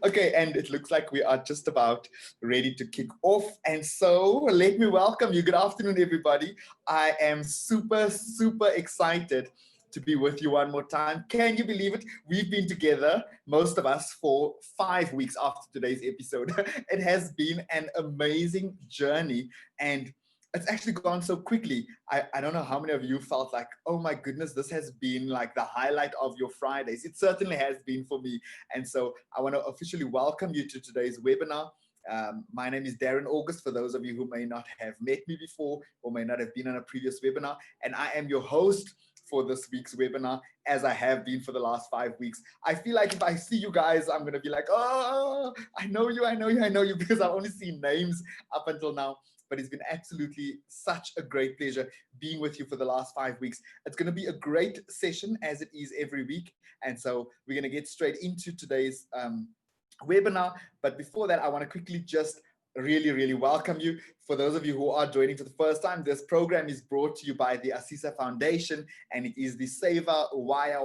Okay, and it looks like we are just about ready to kick off. And so let me welcome you. Good afternoon, everybody. I am super excited to be with you one more time. Can you believe it? We've been together, most of us, for 5 weeks after today's episode. It has been an amazing journey, and it's actually gone so quickly. I don't know how many of you felt like, oh my goodness, this has been like the highlight of your Fridays. It certainly has been for me. And so I want to officially welcome you to today's webinar. My name is Darren August, for those of you who may not have met me before or may not have been on a previous webinar. And I am your host for this week's webinar, as I have been for the last 5 weeks. I feel like if I see you guys, I'm going to be like, oh, I know you, because I've only seen names up until now. But it's been absolutely such a great pleasure being with you for the last 5 weeks. It's going to be a great session, as it is every week. And so we're going to get straight into today's webinar. But before that, I want to quickly just really welcome you. For those of you who are joining for the first time, this program is brought to you by the ASISA Foundation, and it is the Saver Waya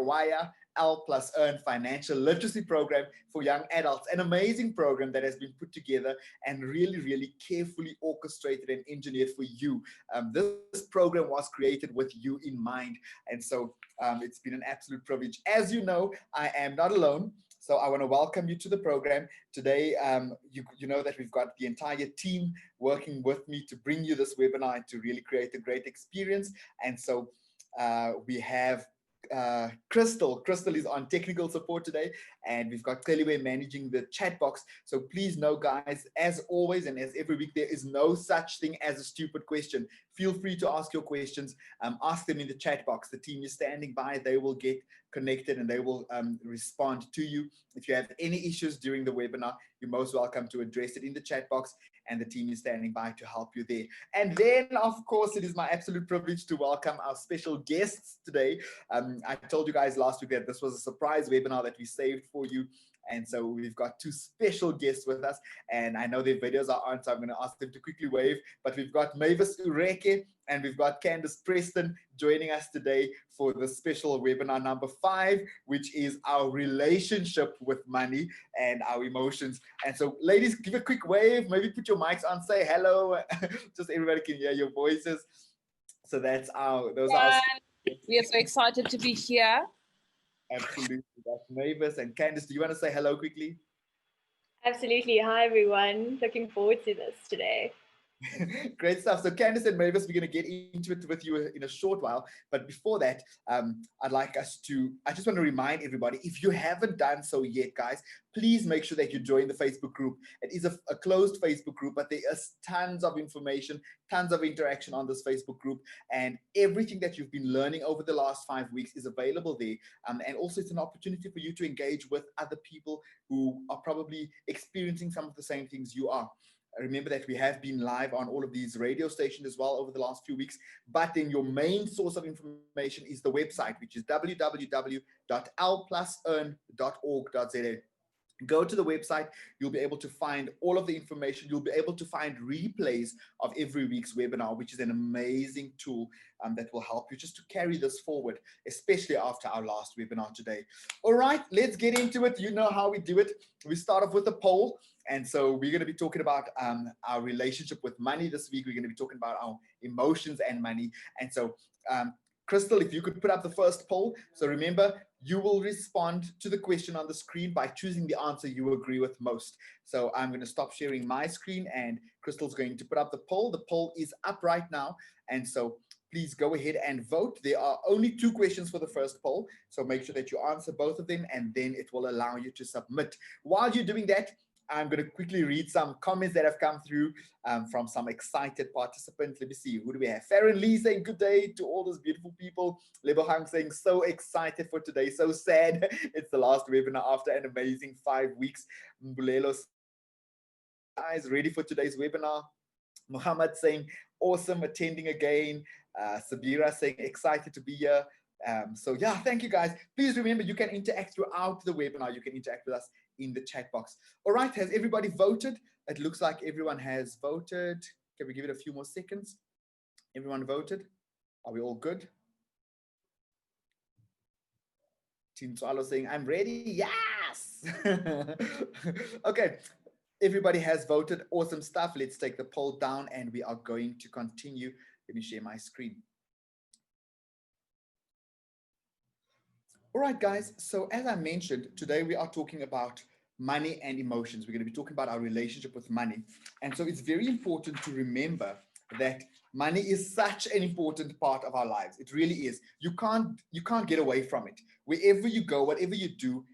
L+EARN Financial Literacy Program for young adults. An amazing program that has been put together and really carefully orchestrated and engineered for you. This program was created with you in mind. And so it's been an absolute privilege. As you know, I am not alone. So I want to welcome you to the program. Today, you know that we've got the entire team working with me to bring you this webinar and to really create a great experience. And so we have Crystal is on technical support today, and we've got Keliwe managing the chat box. So please know, guys, as always and as every week, there is no such thing as a stupid question. Feel free to ask your questions. Ask them in the chat box. The team is standing by. They will get connected and they will respond to you. If you have any issues during the webinar, you're most welcome to address it in the chat box, and the team is standing by to help you there. And then, of course, it is my absolute privilege to welcome our special guests today. I told you guys last week that this was a surprise webinar that we saved for you. And so we've got two special guests with us, and I know their videos are on, so I'm going to ask them to quickly wave. But we've got Mavis Ureke and we've got Candace Preston joining us today for the special webinar number 5, which is our relationship with money and our emotions. And so, ladies, give a quick wave, maybe put your mics on, say hello, just everybody can hear your voices. So those are our... We are so excited to be here. Absolutely. That's Mavis. And Candace, do you want to say hello quickly? Absolutely. Hi, everyone. Looking forward to this today. Great stuff. So Candace and Mavis, we're going to get into it with you in a short while. But before that, I just want to remind everybody, if you haven't done so yet, guys, please make sure that you join the Facebook group. It is a closed Facebook group, but there is tons of information, tons of interaction on this Facebook group, and everything that you've been learning over the last 5 weeks is available there. And also it's an opportunity for you to engage with other people who are probably experiencing some of the same things you are. Remember that we have been live on all of these radio stations as well over the last few weeks, but then your main source of information is the website, which is www.l+earn.org.za. Go to the website, you'll be able to find all of the information. You'll be able to find replays of every week's webinar, which is an amazing tool that will help you just to carry this forward, especially after our last webinar today. All right, let's get into it. You know how we do it. We start off with a poll. And so we're going to be talking about our relationship with money this week. We're going to be talking about our emotions and money. And so, Crystal, if you could put up the first poll. So remember, you will respond to the question on the screen by choosing the answer you agree with most. So I'm going to stop sharing my screen, and Crystal's going to put up the poll. The poll is up right now. And so please go ahead and vote. There are only 2 questions for the first poll. So make sure that you answer both of them, and then it will allow you to submit. While you're doing that, I'm going to quickly read some comments that have come through from some excited participants. Let me see. Who do we have? Farron Lee saying good day to all those beautiful people. Lebo Hang saying so excited for today. So sad. It's the last webinar after an amazing 5 weeks. Mbulelo guys ready for today's webinar. Muhammad saying awesome, attending again. Sabira saying excited to be here. So yeah, thank you guys. Please remember, you can interact throughout the webinar. You can interact with us in the chat box. All right, has everybody voted? It looks like everyone has voted. Can we give it a few more seconds? Everyone voted? Are we all good? Team Swallow saying, I'm ready. Yes. Yes. Okay. Everybody has voted. Awesome stuff. Let's take the poll down and we are going to continue. Let me share my screen. All right, guys. So as I mentioned, today we are talking about money and emotions. We're going to be talking about our relationship with money. And so it's very important to remember that money is such an important part of our lives. It really is. You can't get away from it. Wherever you go, whatever you do,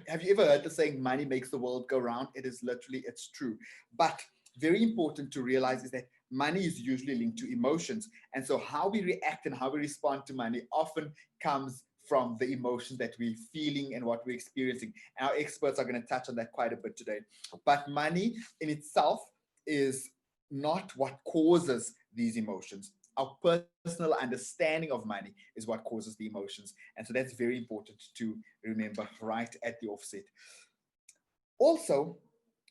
have you ever heard the saying, money makes the world go round? It is literally, it's true. But very important to realize is that money is usually linked to emotions. And so how we react and how we respond to money often comes from the emotions that we're feeling and what we're experiencing. Our experts are going to touch on that quite a bit today. But money in itself is not what causes these emotions. Our personal understanding of money is what causes the emotions. And so that's very important to remember right at the offset. Also,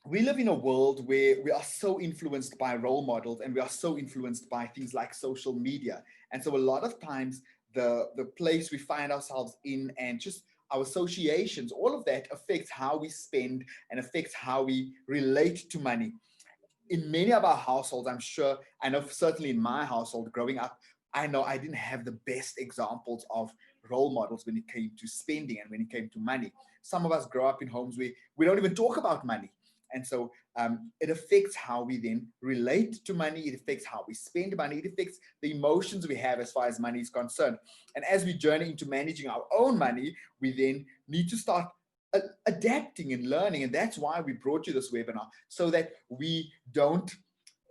we live in a world where we are so influenced by role models and we are so influenced by things like social media. And so a lot of times the place we find ourselves in and just our associations, all of that affects how we spend and affects how we relate to money. In many of our households, I'm sure, I know certainly in my household growing up, I know I didn't have the best examples of role models when it came to spending and when it came to money. Some of us grow up in homes where we don't even talk about money. And so it affects how we then relate to money. It affects how we spend money. It affects the emotions we have as far as money is concerned. And as we journey into managing our own money, we then need to start adapting and learning. And that's why we brought you this webinar, so that we don't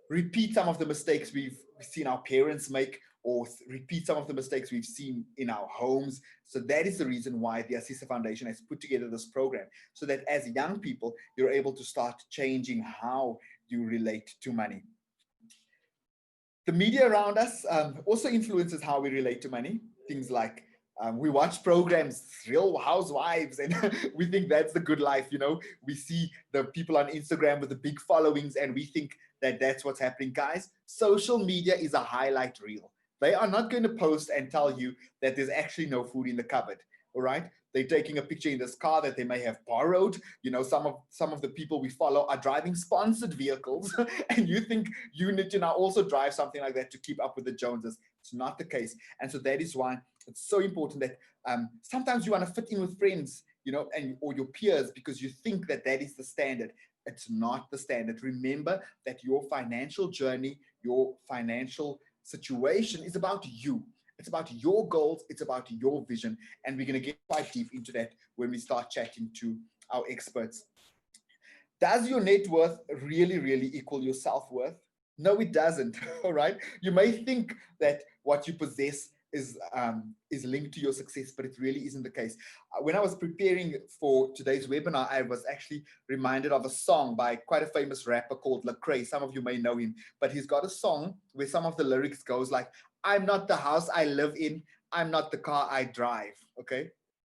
repeat some of the mistakes we've seen our parents make, or repeat some of the mistakes we've seen in our homes. So that is the reason why the ASISA Foundation has put together this program, so that as young people, you're able to start changing how you relate to money. The media around us also influences how we relate to money. Things like we watch programs, Real Housewives, and we think that's the good life. You know, we see the people on Instagram with the big followings and we think that that's what's happening. Guys, social media is a highlight reel. They are not going to post and tell you that there's actually no food in the cupboard. All right. They're taking a picture in this car that they may have borrowed. You know, some of the people we follow are driving sponsored vehicles, and you think you need to now also drive something like that to keep up with the Joneses. It's not the case. And so that is why it's so important that sometimes you want to fit in with friends, you know, or your peers, because you think that that is the standard. It's not the standard. Remember that your financial journey, your financial situation is about you. It's about your goals. It's about your vision. And we're going to get quite deep into that when we start chatting to our experts. Does your net worth really, really equal your self-worth? No, it doesn't. All right. You may think that what you possess is linked to your success, but it really isn't the case. When I was preparing for today's webinar, I was actually reminded of a song by quite a famous rapper called Lecrae. Some of you may know him, but he's got a song where some of the lyrics goes like, "I'm not the house I live in. I'm not the car I drive." Okay.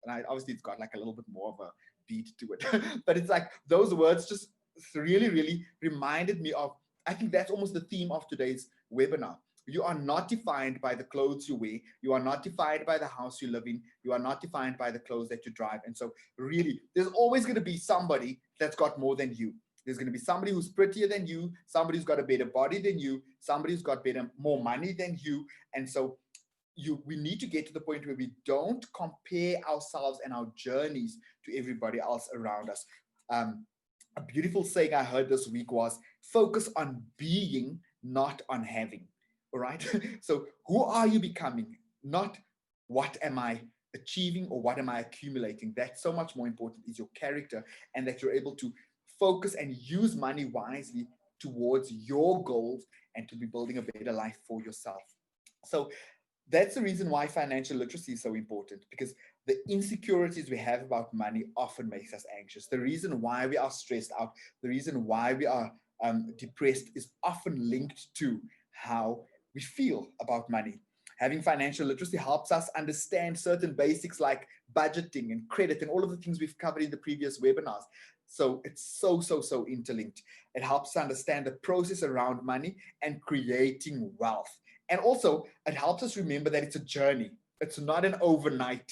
And obviously it's got like a little bit more of a beat to it, but it's like those words just really, really reminded me of, I think that's almost the theme of today's webinar. You are not defined by the clothes you wear. You are not defined by the house you live in. You are not defined by the clothes that you drive. And so really, there's always going to be somebody that's got more than you. There's going to be somebody who's prettier than you, somebody who's got a better body than you, somebody who's got more money than you. And so we need to get to the point where we don't compare ourselves and our journeys to everybody else around us. A beautiful saying I heard this week was, focus on being, not on having. All right. So who are you becoming? Not what am I achieving or what am I accumulating? That's so much more important, is your character, and that you're able to focus and use money wisely towards your goals and to be building a better life for yourself. So that's the reason why financial literacy is so important, because the insecurities we have about money often makes us anxious. The reason why we are stressed out, the reason why we are depressed is often linked to how we feel about money. Having financial literacy helps us understand certain basics like budgeting and credit and all of the things we've covered in the previous webinars. So it's so interlinked. It helps us understand the process around money and creating wealth. And also, it helps us remember that it's a journey. It's not an overnight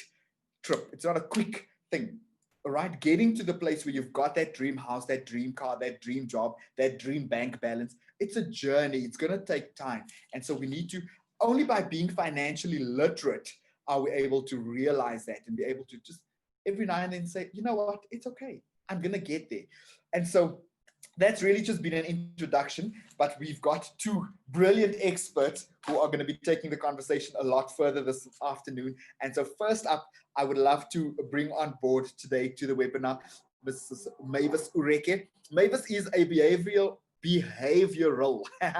trip. It's not a quick thing. right? Getting to the place where you've got that dream house, that dream car, that dream job, that dream bank balance. It's a journey. It's going to take time. And so we need to, only by being financially literate, are we able to realize that and be able to just every now and then say, you know what, it's okay. I'm going to get there. And so that's really just been an introduction, but we've got two brilliant experts who are going to be taking the conversation a lot further this afternoon. And so first up, I would love to bring on board today to the webinar, Mrs. Mavis Ureke. Mavis is a behavioral,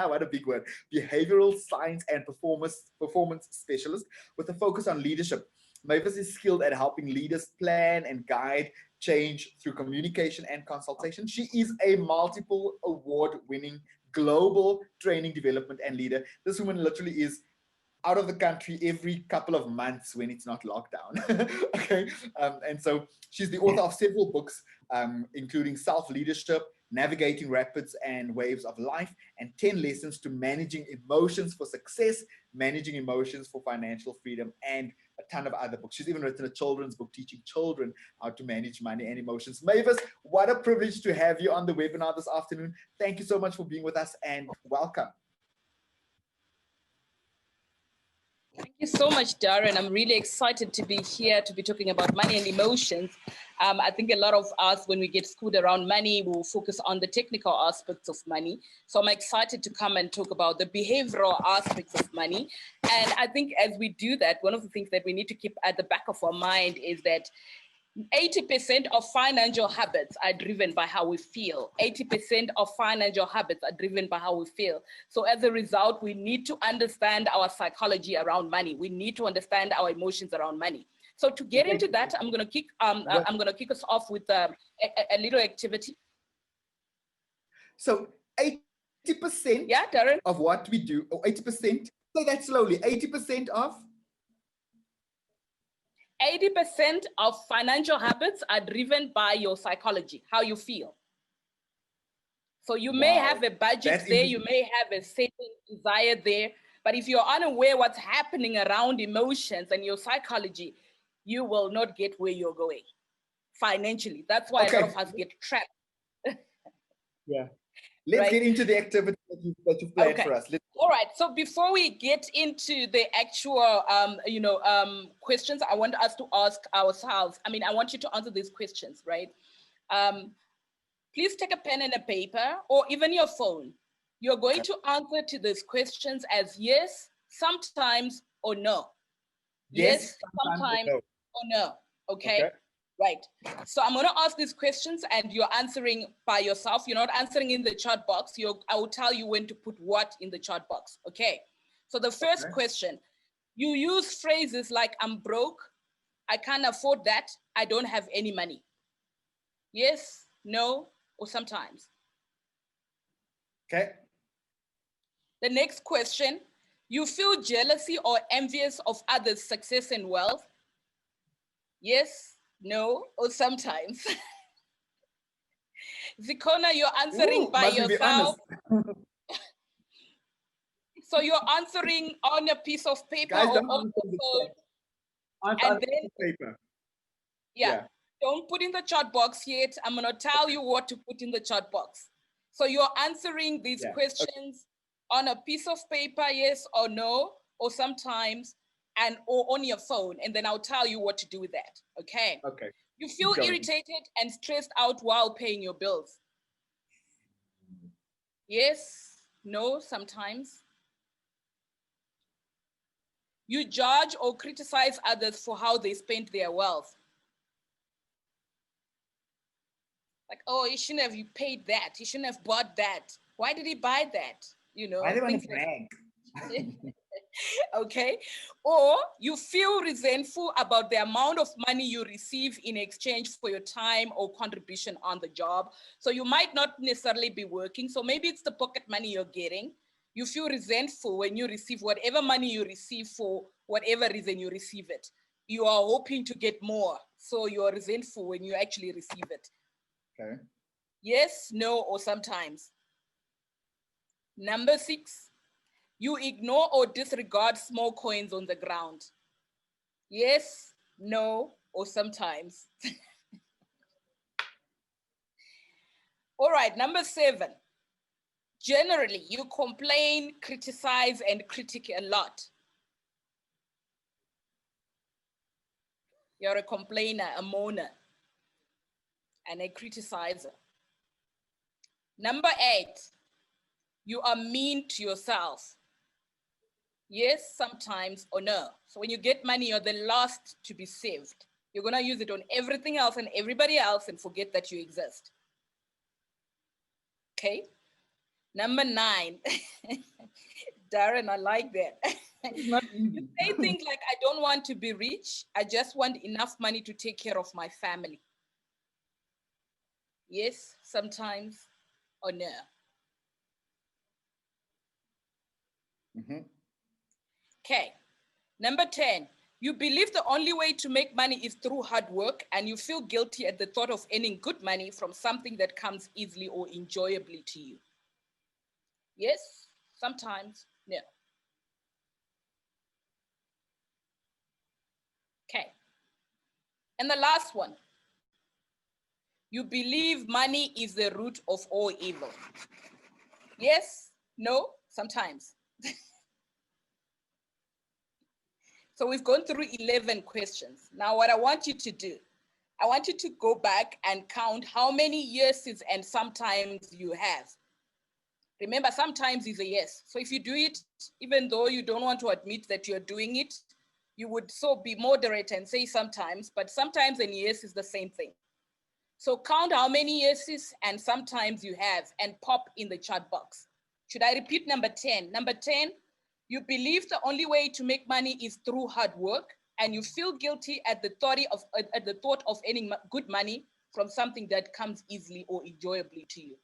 what a big word, behavioral science and performance specialist with a focus on leadership. Mavis is skilled at helping leaders plan and guide change through communication and consultation. She is a multiple award-winning global training development and leader. This woman literally is out of the country every couple of months when it's not lockdown. Okay, and so she's the author of several books, including Self-Leadership, Navigating Rapids and Waves of Life, and 10 Lessons to Managing Emotions for Success, Managing Emotions for Financial Freedom, and a ton of other books. She's even written a children's book teaching children how to manage money and emotions. Mavis, what a privilege to have you on the webinar this afternoon. Thank you so much for being with us and welcome. Thank you so much, Darren. I'm really excited to be here to be talking about money and emotions. I think a lot of us, when we get schooled around money, we'll focus on the technical aspects of money. So I'm excited to come and talk about the behavioral aspects of money. And I think as we do that, one of the things that we need to keep at the back of our mind is that 80% of financial habits are driven by how we feel. 80% of financial habits are driven by how we feel. So as a result, we need to understand our psychology around money. We need to understand our emotions around money. So to get into that, I'm going to kick us off with a little activity. So 80% yeah, Darren? of what we do, or 80%, say that slowly, 80% of? 80% of financial habits are driven by your psychology, how you feel. So you may have a budget there, you may have a certain desire there, but if you're unaware what's happening around emotions and your psychology, you will not get where you're going financially. That's why a lot of us get trapped. Yeah. Let's get into the activity that you've planned for us. All right. So before we get into the actual, questions, I want us to ask ourselves. I mean, I want you to answer these questions, right? Please take a pen and a paper, or even your phone. You're going to answer to these questions as yes, sometimes, or no. Yes, sometimes, or no. Okay. Right. So I'm going to ask these questions and you're answering by yourself. You're not answering in the chat box. I will tell you when to put what in the chat box. Okay. So the first question, you use phrases like I'm broke, I can't afford that, I don't have any money. Yes, no, or sometimes. Okay. The next question, you feel jealousy or envious of others' success and wealth. Yes, no, or sometimes. Zikona, you're answering by yourself. So you're answering on a piece of paper or on the phone. And then, paper. Yeah, don't put in the chat box yet. I'm going to tell you what to put in the chat box. So you're answering these questions on a piece of paper, yes or no, or sometimes, or on your phone, and then I'll tell you what to do with that. Okay. Okay. You feel irritated and stressed out while paying your bills. Yes, no, sometimes. You judge or criticize others for how they spent their wealth. Like, oh, he shouldn't have paid that. He shouldn't have bought that. Why did he buy that? You know, why do they want to brag? Okay. Or you feel resentful about the amount of money you receive in exchange for your time or contribution on the job. So you might not necessarily be working. So maybe it's the pocket money you're getting. You feel resentful when you receive whatever money you receive for whatever reason you receive it. You are hoping to get more. So you are resentful when you actually receive it. Okay. Yes, no, or sometimes. Number 6. You ignore or disregard small coins on the ground. Yes, no, or sometimes. All right, number 7. Generally, you complain, criticize, and critique a lot. You're a complainer, a moaner, and a criticizer. Number 8, you are mean to yourself. Yes, sometimes, or no. So when you get money, you're the last to be saved. You're gonna use it on everything else and everybody else and forget that you exist. Okay. Number 9. Darren, I like that. It's not easy. You say things like, I don't want to be rich. I just want enough money to take care of my family. Yes, sometimes, or no. Okay. Number 10, you believe the only way to make money is through hard work, and you feel guilty at the thought of earning good money from something that comes easily or enjoyably to you. Yes, sometimes, no. Okay. And the last one, you believe money is the root of all evil. Yes, no, sometimes. So we've gone through 11 questions. Now what I want you to do, I want you to go back and count how many yeses and sometimes you have. Remember, sometimes is a yes. So if you do it, even though you don't want to admit that you're doing it, you would so be moderate and say sometimes, but sometimes and yes is the same thing. So count how many yeses and sometimes you have and pop in the chat box. Should I repeat number 10? Number 10, you believe the only way to make money is through hard work, and you feel guilty at the thought of earning good money from something that comes easily or enjoyably to you.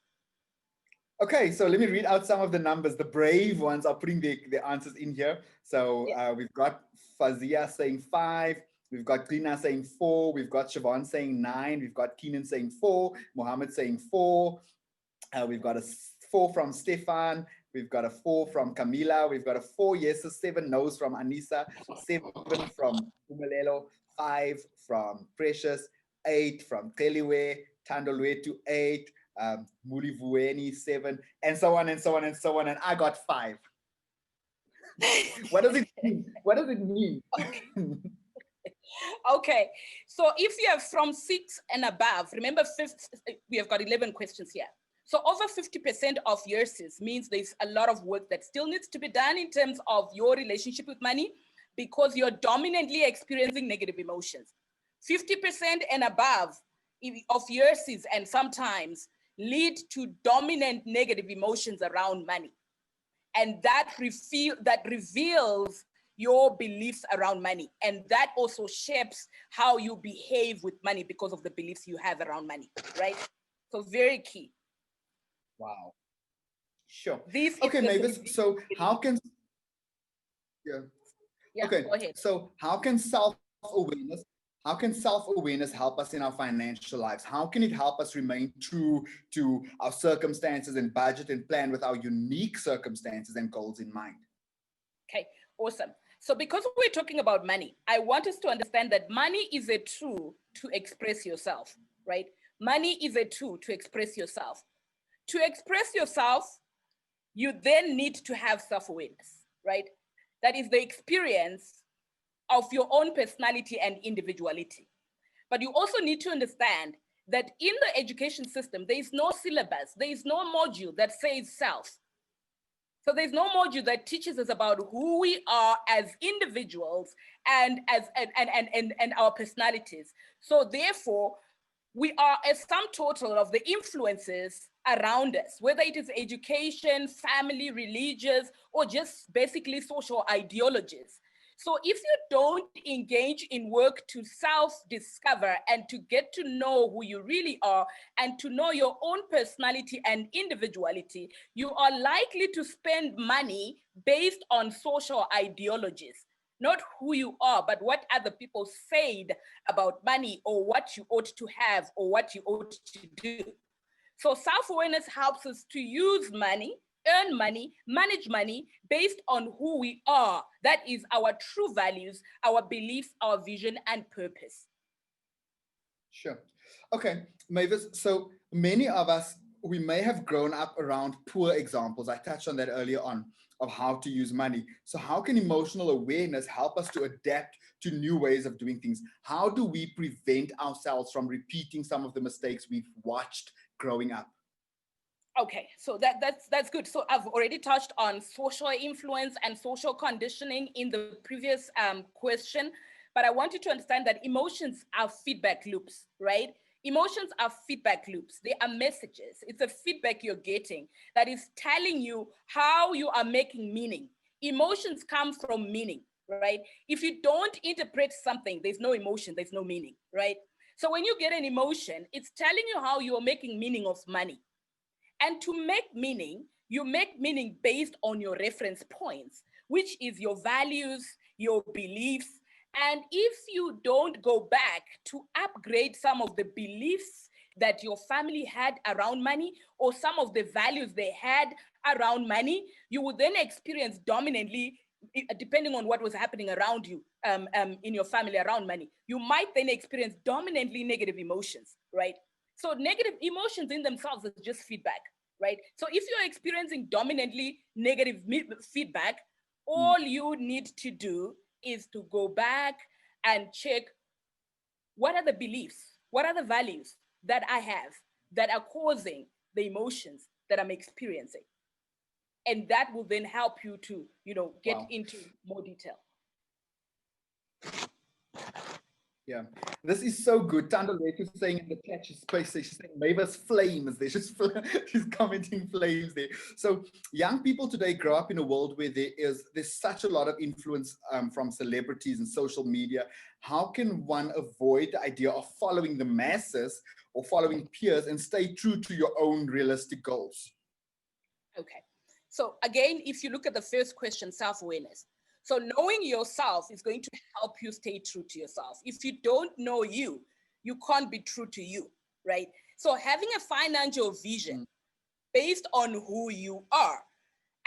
Okay, so let me read out some of the numbers. The brave ones are putting the answers in here. So we've got Fazia saying 5. We've got Grina saying 4. We've got Siobhan saying 9. We've got Keenan saying 4. Mohammed saying 4. We've got a 4 from Stefan. We've got a 4 from Camila. We've got a 4 yeses, 7 no's from Anissa, 7 from Umalelo, 5 from Precious, 8 from Teliwe, Tandolwetu 8, Mulivueni 7, and so on and so on and so on. And I got 5. What does it mean? What does it mean? Okay, so if you have from 6 and above, remember we have got 11 questions here. So over 50% of yeses means there's a lot of work that still needs to be done in terms of your relationship with money, because you're dominantly experiencing negative emotions. 50% and above of yeses and sometimes lead to dominant negative emotions around money. And that reveals your beliefs around money. And that also shapes how you behave with money because of the beliefs you have around money, right? So very key. Wow. Sure. This okay, Mavis, so how can, okay, go ahead. So how can self-awareness help us in our financial lives? How can it help us remain true to our circumstances and budget and plan with our unique circumstances and goals in mind? Okay, awesome. So because we're talking about money, I want us to understand that money is a tool to express yourself, right? Money is a tool to express yourself. To express yourself, you then need to have self-awareness, right? That is the experience of your own personality and individuality. But you also need to understand that in the education system, there is no syllabus, there is no module that says self. So there's no module that teaches us about who we are as individuals and our personalities. So therefore, we are a sum total of the influences around us, whether it is education, family, religious, or just basically social ideologies. So if you don't engage in work to self-discover and to get to know who you really are and to know your own personality and individuality, you are likely to spend money based on social ideologies. Not who you are, but what other people said about money or what you ought to have or what you ought to do. So self-awareness helps us to use money, earn money, manage money based on who we are. That is our true values, our beliefs, our vision, and purpose. Sure. Okay, Mavis, so many of us we may have grown up around poor examples. I touched on that earlier on of how to use money. So how can emotional awareness help us to adapt to new ways of doing things? How do we prevent ourselves from repeating some of the mistakes we've watched growing up? Okay, so that's good. So I've already touched on social influence and social conditioning in the previous question, but I want you to understand that emotions are feedback loops, right? Emotions are feedback loops. They are messages. It's a feedback you're getting that is telling you how you are making meaning. Emotions come from meaning, right? If you don't interpret something, there's no emotion, there's no meaning, right? So when you get an emotion, it's telling you how you're making meaning of money. And to make meaning, you make meaning based on your reference points, which is your values, your beliefs. And if you don't go back to upgrade some of the beliefs that your family had around money or some of the values they had around money, you would then experience dominantly, depending on what was happening around you in your family around money, you might then experience dominantly negative emotions, right? So negative emotions in themselves is just feedback, right? So if you're experiencing dominantly negative feedback, all you need to do is to go back and check what are the beliefs, what are the values that I have that are causing the emotions that I'm experiencing. And that will then help you to, get into more detail. Yeah, this is so good. Tandalek is saying in the chat, she's saying Mavis flames there. She's commenting flames there. So young people today grow up in a world where there's such a lot of influence from celebrities and social media. How can one avoid the idea of following the masses or following peers and stay true to your own realistic goals? Okay, so again, if you look at the first question, self-awareness. So knowing yourself is going to help you stay true to yourself. If you don't know you, you can't be true to you, right? So having a financial vision based on who you are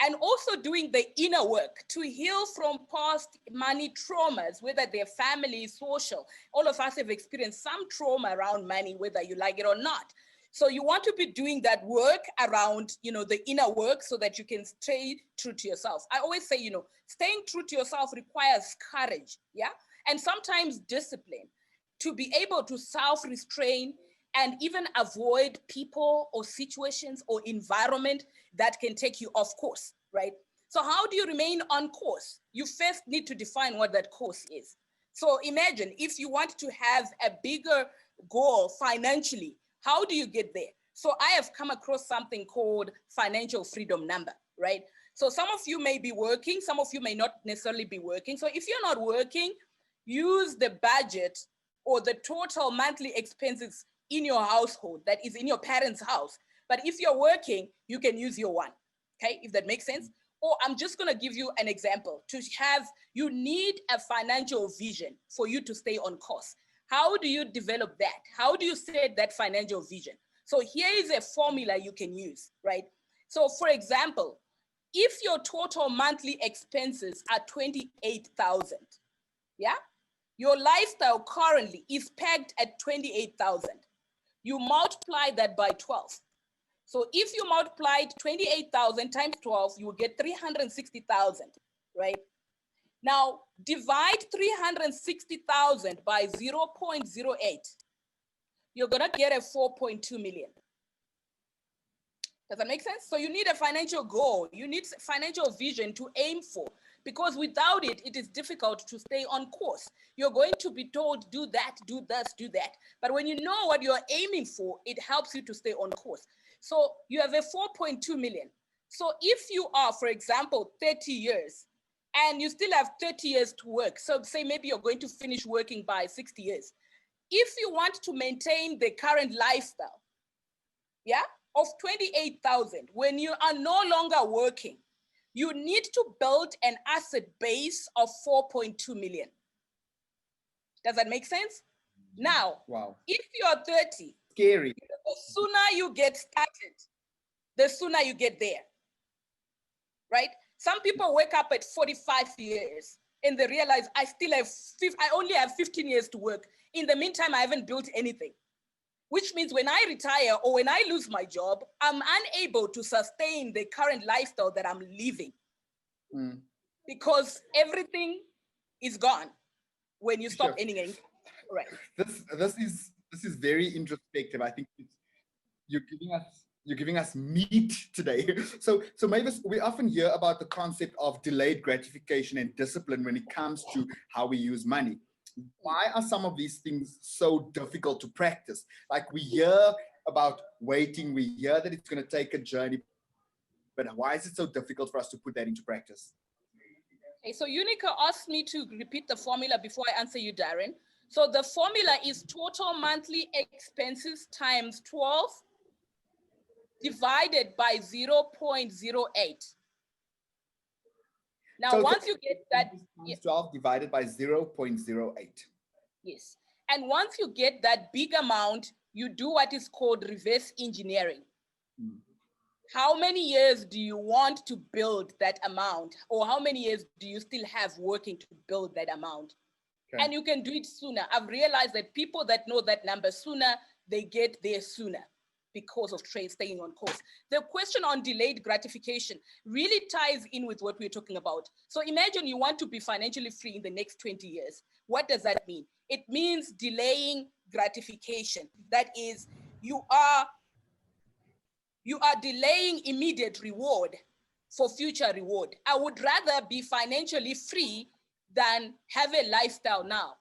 and also doing the inner work to heal from past money traumas, whether they're family, social. All of us have experienced some trauma around money, whether you like it or not. So you want to be doing that work around, the inner work so that you can stay true to yourself. I always say, staying true to yourself requires courage, yeah? And sometimes discipline to be able to self-restrain and even avoid people or situations or environment that can take you off course, right? So how do you remain on course? You first need to define what that course is. So imagine if you want to have a bigger goal financially, how do you get there? So I have come across something called financial freedom number, right? So some of you may be working, some of you may not necessarily be working. So if you're not working, use the budget or the total monthly expenses in your household that is in your parents' house. But if you're working, you can use your one, okay? If that makes sense. Or I'm just gonna give you an example. You need a financial vision for you to stay on course. How do you develop that? How do you set that financial vision? So here is a formula you can use, right? So for example, if your total monthly expenses are 28,000, yeah? Your lifestyle currently is pegged at 28,000. You multiply that by 12. So if you multiplied 28,000 times 12, you will get 360,000, right? Now divide 360,000 by 0.08. You're gonna get a 4.2 million. Does that make sense? So you need a financial goal. You need financial vision to aim for, because without it, it is difficult to stay on course. You're going to be told, do that, do this, do that. But when you know what you're aiming for, it helps you to stay on course. So you have a 4.2 million. So if you are, for example, 30 years, and you still have 30 years to work, so say maybe you're going to finish working by 60 years. If you want to maintain the current lifestyle, yeah, of 28,000, when you are no longer working, you need to build an asset base of 4.2 million. Does that make sense? Now, if you're 30, scary. The sooner you get started, the sooner you get there, right? Some people wake up at 45 years and they realize I only have 15 years to work. In the meantime, I haven't built anything. which means when I retire or when I lose my job, I'm unable to sustain the current lifestyle that I'm living because everything is gone when you stop earning income. Right. This is very introspective. I think you're giving us meat today. So Mavis, we often hear about the concept of delayed gratification and discipline when it comes to how we use money. Why are some of these things so difficult to practice? Like, we hear about waiting, we hear that it's going to take a journey, but why is it so difficult for us to put that into practice? Okay, so Unica asked me to repeat the formula before I answer you, Darren. So the formula is total monthly expenses times 12 divided by 0.08. Now, so once you get that, 12 divided by 0.08. Yes. And once you get that big amount, you do what is called reverse engineering. How many years do you want to build that amount? Or how many years do you still have working to build that amount? Okay. And you can do it sooner. I've realized that people that know that number sooner, they get there sooner because of staying on course. The question on delayed gratification really ties in with what we're talking about. So imagine you want to be financially free in the next 20 years. What does that mean? It means delaying gratification. That is, you are delaying immediate reward for future reward. I would rather be financially free than have a lifestyle now.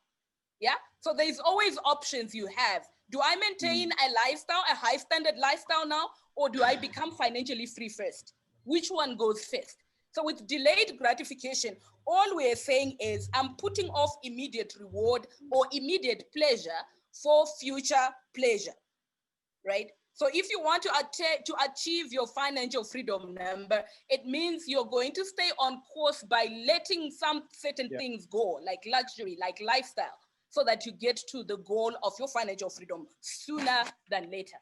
Yeah. So there's always options you have. Do I maintain a lifestyle, a high standard lifestyle now, or do I become financially free first? Which one goes first? So with delayed gratification, all we're saying is I'm putting off immediate reward or immediate pleasure for future pleasure, right? So if you want to achieve your financial freedom number, it means you're going to stay on course by letting some certain things go, like luxury, like lifestyle, so that you get to the goal of your financial freedom sooner than later,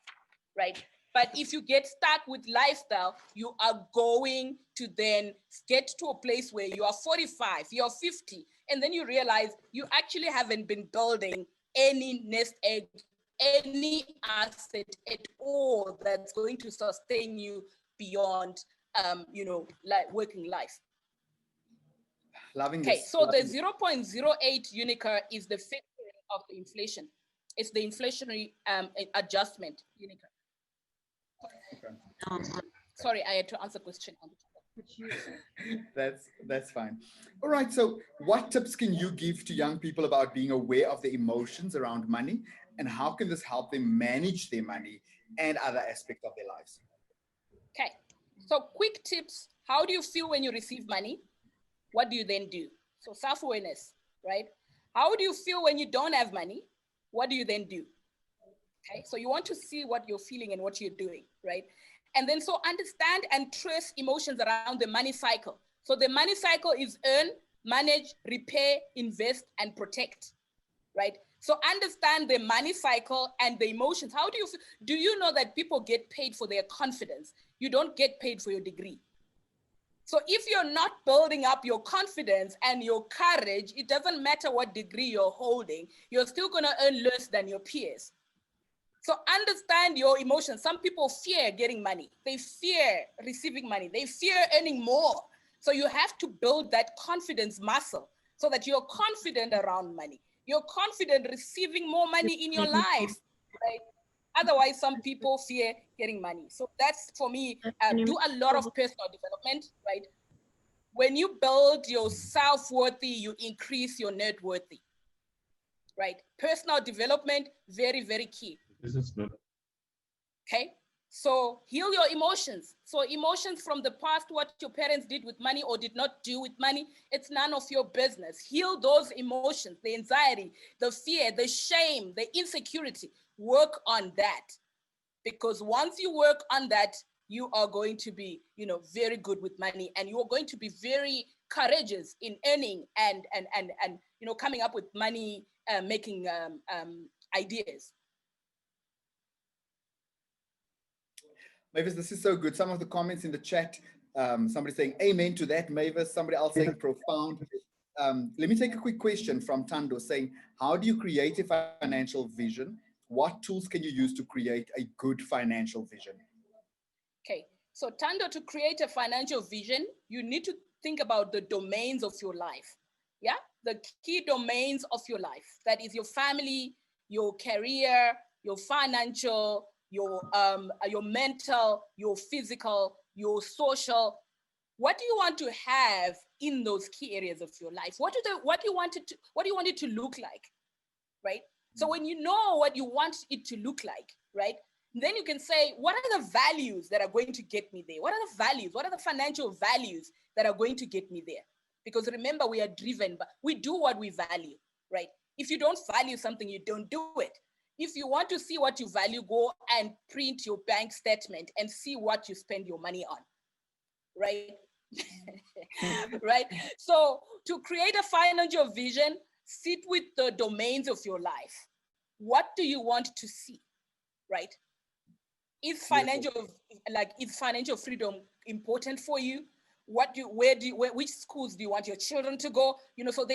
right? But if you get stuck with lifestyle, you are going to then get to a place where you are 45, you're 50, and then you realize you actually haven't been building any nest egg, any asset at all that's going to sustain you beyond, like working life. Loving okay, this. so the 0.08 Unica is the factoring of the inflation. It's the inflationary adjustment, Unica. Okay. Sorry, I had to answer question on the That's fine. All right, so what tips can you give to young people about being aware of the emotions around money, and how can this help them manage their money and other aspects of their lives? Okay, so quick tips. How do you feel when you receive money? What do you then do? So self-awareness, right? How do you feel when you don't have money? What do you then do? Okay, so you want to see what you're feeling and what you're doing, right? And then so understand and trace emotions around the money cycle. So the money cycle is earn, manage, repair, invest, and protect, right? So understand the money cycle and the emotions. How do you feel? Do you know that people get paid for their confidence? You don't get paid for your degree. So if you're not building up your confidence and your courage, it doesn't matter what degree you're holding, you're still going to earn less than your peers. So understand your emotions. Some people fear getting money. They fear receiving money. They fear earning more. So you have to build that confidence muscle so that you're confident around money. You're confident receiving more money in your life, right? Otherwise, some people fear getting money. So that's, for me, do a lot of personal development, right? When you build your self-worthy, you increase your net worthy, right? Personal development, very, very key. Okay, so heal your emotions. So emotions from the past, what your parents did with money or did not do with money, it's none of your business. Heal those emotions, the anxiety, the fear, the shame, the insecurity. Work on that. Because once you work on that, you are going to be, very good with money, and you are going to be very courageous in earning and coming up with money making ideas. Mavis, this is so good. Some of the comments in the chat, somebody saying amen to that, Mavis. Somebody else saying profound. Let me take a quick question from Tando saying, how do you create a financial vision what tools can you use to create a good financial vision? Okay, so Tando, to create a financial vision, you need to think about the domains of your life. Yeah, the key domains of your life. That is your family, your career, your financial, your mental, your physical, your social. What do you want to have in those key areas of your life? What do you want it to look like, right? So when you know what you want it to look like, right, then you can say, what are the values that are going to get me there? What are the values? What are the financial values that are going to get me there? Because remember, we are driven, but we do what we value, right? If you don't value something, you don't do it. If you want to see what you value, go and print your bank statement and see what you spend your money on, right? Right? So to create a financial vision, sit with the domains of your life. What do you want to see, right? Is financial freedom important for you? Which schools do you want your children to go? You know, so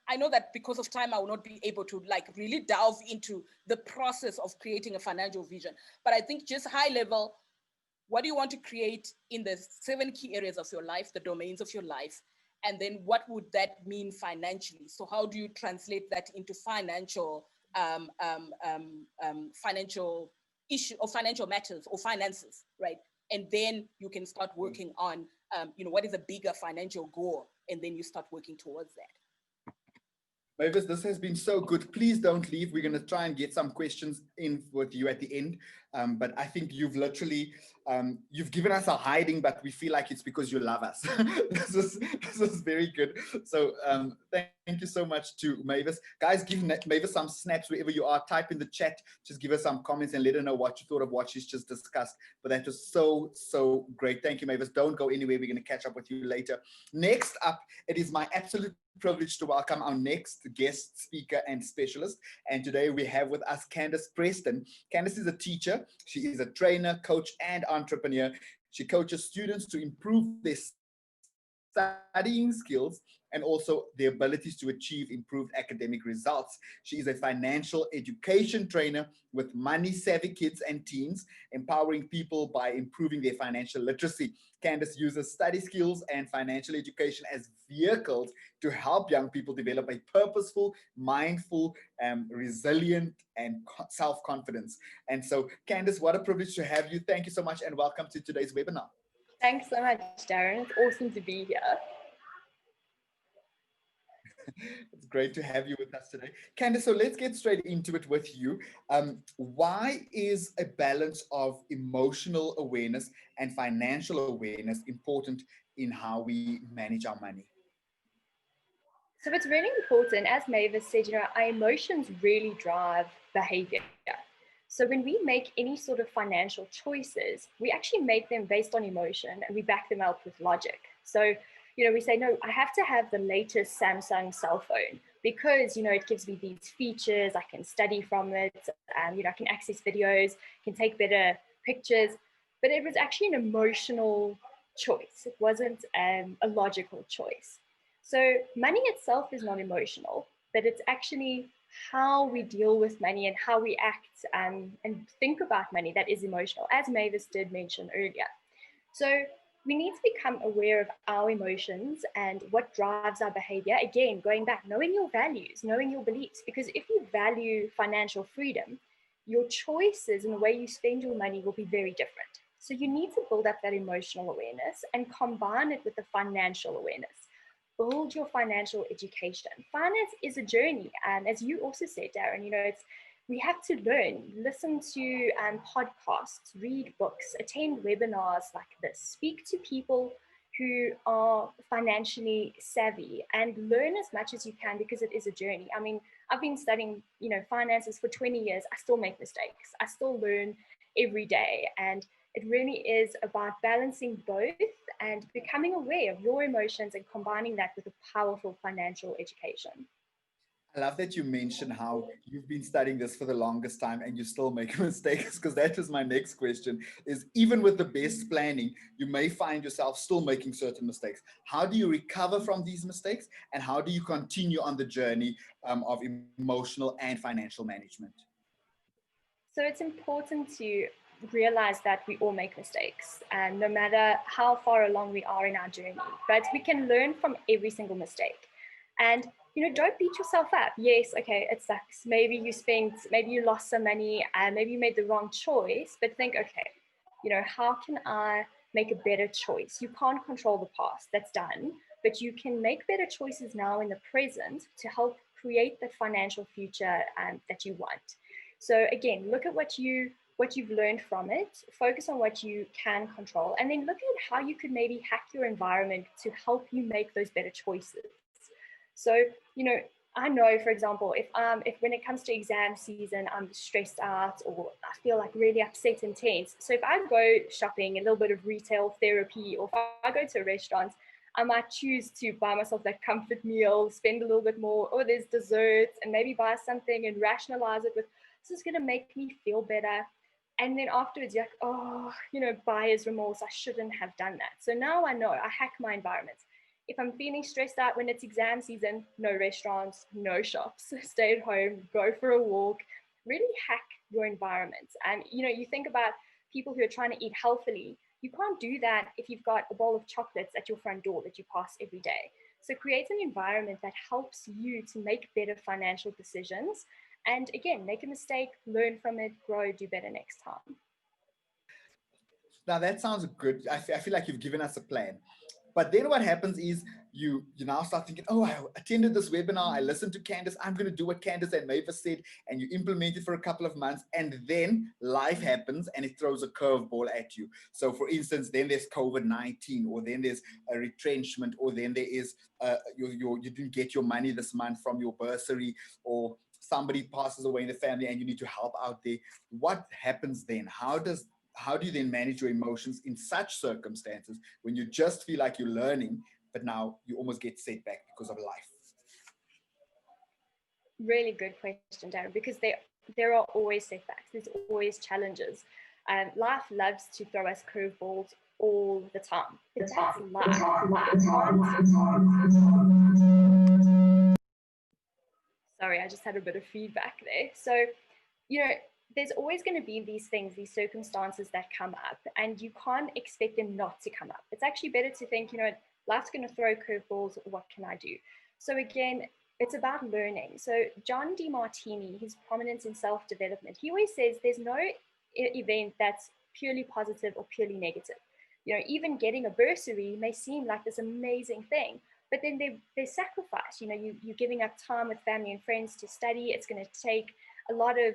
I know that because of time, I will not be able to like really delve into the process of creating a financial vision. But I think just high level, what do you want to create in the 7 key areas of your life, the domains of your life? And then what would that mean financially? So how do you translate that into financial financial issue or financial matters or finances, right? And then you can start working on, what is a bigger financial goal? And then you start working towards that. Mavis, this has been so good. Please don't leave. We're going to try and get some questions in with you at the end. But I think you've literally, you've given us a hiding, but we feel like it's because you love us. This is very good. So thank you so much to Mavis. Guys, give Mavis some snaps wherever you are. Type in the chat. Just give us some comments and let her know what you thought of what she's just discussed. But that was so great. Thank you, Mavis. Don't go anywhere. We're going to catch up with you later. Next up, it is my absolute privilege to welcome our next guest speaker and specialist. And today we have with us Candace Preston. Candace is a teacher. She is a trainer, coach, and entrepreneur. She coaches students to improve their studying skills and also the abilities to achieve improved academic results. She is a financial education trainer with money-savvy kids and teens, empowering people by improving their financial literacy. Candace uses study skills and financial education as vehicles to help young people develop a purposeful, mindful, resilient, and self-confidence. And so, Candace, what a privilege to have you. Thank you so much and welcome to today's webinar. Thanks so much, Darren. It's awesome to be here. It's great to have you with us today. Candace, so let's get straight into it with you. Why is a balance of emotional awareness and financial awareness important in how we manage our money? So it's really important, as Mavis said, our emotions really drive behavior. So when we make any sort of financial choices, we actually make them based on emotion and we back them up with logic. So we say, no, I have to have the latest Samsung cell phone because, it gives me these features. I can study from it. I can access videos, can take better pictures. But it was actually an emotional choice. It wasn't a logical choice. So money itself is not emotional, but it's actually how we deal with money and how we act and think about money that is emotional, as Mavis did mention earlier. So we need to become aware of our emotions and what drives our behavior. Again, going back, knowing your values, knowing your beliefs, because if you value financial freedom, your choices and the way you spend your money will be very different. So you need to build up that emotional awareness and combine it with the financial awareness. Build your financial education. Finance is a journey. And as you also said, Darren, we have to learn, listen to podcasts, read books, attend webinars like this, speak to people who are financially savvy and learn as much as you can because it is a journey. I mean, I've been studying, finances for 20 years. I still make mistakes. I still learn every day. And it really is about balancing both and becoming aware of your emotions and combining that with a powerful financial education. I love that you mentioned how you've been studying this for the longest time and you still make mistakes, because that is my next question, is even with the best planning, you may find yourself still making certain mistakes. How do you recover from these mistakes and how do you continue on the journey of emotional and financial management? So it's important to realize that we all make mistakes, and no matter how far along we are in our journey, but we can learn from every single mistake. And don't beat yourself up. Yes, okay, it sucks. Maybe you lost some money, and maybe you made the wrong choice, but think, okay, how can I make a better choice? You can't control the past, that's done, but you can make better choices now in the present to help create the financial future that you want. So again, look at what you've learned from it, focus on what you can control, and then look at how you could maybe hack your environment to help you make those better choices. So, I know, for example, if when it comes to exam season, I'm stressed out or I feel like really upset and tense. So if I go shopping, a little bit of retail therapy, or if I go to a restaurant, I might choose to buy myself that comfort meal, spend a little bit more, or there's desserts, and maybe buy something and rationalize it with, this is going to make me feel better. And then afterwards, you're like, oh, buyer's remorse, I shouldn't have done that. So now I know, I hack my environment. If I'm feeling stressed out when it's exam season, no restaurants, no shops, stay at home, go for a walk, really hack your environment. And, you think about people who are trying to eat healthily, you can't do that if you've got a bowl of chocolates at your front door that you pass every day. So create an environment that helps you to make better financial decisions. And again, make a mistake, learn from it, grow, do better next time. Now that sounds good. I feel like you've given us a plan. But then what happens is you now start thinking, oh, I attended this webinar, I listened to Candace, I'm going to do what Candace and Mavis said, and you implement it for a couple of months, and then life happens and it throws a curveball at you. So for instance, then there's COVID-19, or then there's a retrenchment, or then there is you didn't get your money this month from your bursary, or somebody passes away in the family and you need to help out there. What happens then? How do you then manage your emotions in such circumstances when you just feel like you're learning, but now you almost get set back because of life? Really good question, Darren, because there are always setbacks. There's always challenges. Life loves to throw us curveballs all the time. But that's life. Sorry, I just had a bit of feedback there. So, there's always going to be these things, these circumstances that come up, and you can't expect them not to come up. It's actually better to think, life's going to throw curveballs. What can I do? So again, it's about learning. So John DeMartini, his prominence in self-development, he always says there's no event that's purely positive or purely negative. Even getting a bursary may seem like this amazing thing, but then there's sacrifice. You're giving up time with family and friends to study. It's going to take a lot of